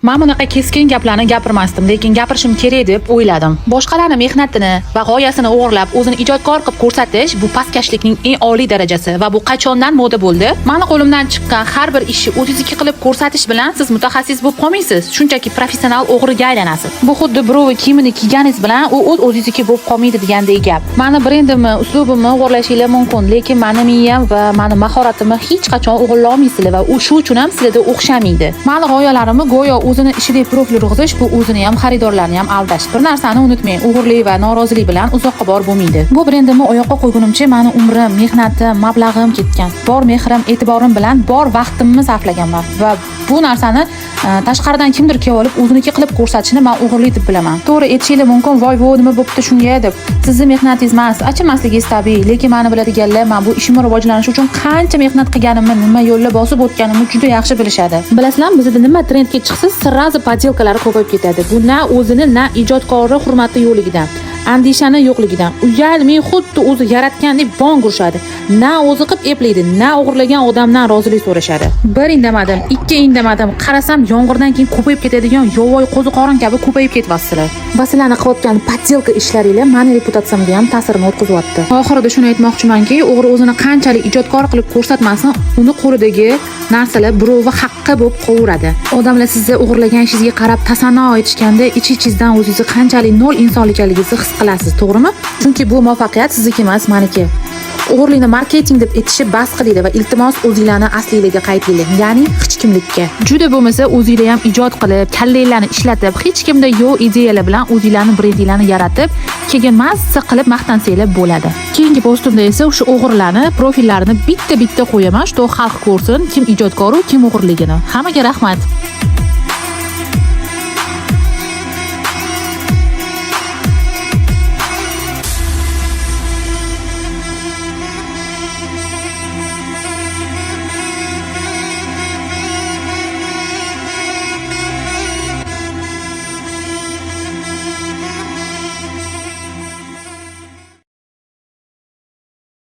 Men bunaqa keskin gaplarni gapirmasdim, lekin gapirishim kerak deb o'yladim. Boshqalarni mehnatini va g'oyasini o'g'irlab, o'zini ijodkor qilib ko'rsatish bu pastkashlikning eng oliy darajasi va bu qachondan moda bo'ldi? Meni qo'limdan chiqqan har bir ishni o'zingizniki qilib ko'rsatish bilan siz mutaxassis bo'lib qolmaysiz, shunchaki professional o'g'riga aylanasiz. Bu xuddi birovni kiyimini kiyganingiz bilan u o'z-o'zingizniki bo'lib qolmaydi degandek gap. Meni brendimni, uslubimni o'g'irlashingiz mumkin, lekin meni miyam va meni mahoratimni hech qachon o'g'irlay olmaysizlar va u shu uchun ham sizlarda o'xshamaydi. Meni g'oyalarimni go'yo o'zini ishidek profil urg'izish, bu o'zini ham xaridorlarni ham aldash. Bir narsani unutmang, o'g'irlik va norozilik bilan uzoqqa borib bo'lmaydi. Bu brendimni oyoqqa qo'ygunimcha meni umrim, mehnatim, mablag'im ketgan. Bor mehrim, e'tiborim bilan bor vaqtimni sarflaganman va bu narsani tashqaridan kimdir kelib olib o'ziniki qilib ko'rsatishni men o'g'irlik deb bilaman. To'g'ri aytishingiz mumkin, voy nima bo'pti shunga deb. Sizni mehnatingiz emas, achimasligingiz tabiiy, lekin meni biladiganlar men bu ishimni rivojlanishi uchun qancha mehnat qilganimni, nima yo'lda bosib o'tganimni juda yaxshi bilishadi. Bilasizlar, bizda nima trendga chiqsa, sirrazi podelkalari ko'payib ketadi. Bu na o'zini, na ijodkorni hurmati yo'qligidan, andishani yo'qligidan, uyalmay xuddi o'zi yaratgandek bong urishadi. Na o'zi qilib eplaydi, na o'g'irlagan odamdan rozilik so'rashadi. Bir indamadim, ikki indamadim, qarasam yomg'irdan keyin ko'payib ketadigan yovvoyi qo'ziqorin kabi ko'payib ketyapsizlar. Va sizlarni qilayotgan podelka ishlaringiz meni reputatsiyamga ham ta'sirini o'tkazyapti. Oxirida shuni aytmoqchimanki, o'g'ri o'zini qanchalik ijodkor qilib ko'rsatmasin, uni qo'lidagi narsalar birovga haqqi bo'lib qolaveradi. Odamlar sizni o'g'irlagan ishingizga qarab tasanno aytishganda, ich-ichingizdan o'zingizni qanchalik nol inson ekanligingizni his qilasiz, to'g'rimi? Chunki bu muvaffaqiyat sizniki emas, meniki. O'g'irlikni marketing deb aytishni bas qilinglar va iltimos o'zingizlarni asliylariga qaytinglar, ya'ni hech kimlikka. Juda bo'lmasa o'zingizlar ham ijod qilib, kallanglarni ishlatib, hech kimda yo'q ideyalar bilan o'zingizlarni brendinglarni yaratib, keyin mazza qilib maqtansanglar bo'ladi. Keyingi postimda esa o'sha o'g'irlarni profillarini bitta-bitta qo'yaman, shu xalq ko'rsin, kim ijodkor, kim o'g'irligini. Hammaga rahmat.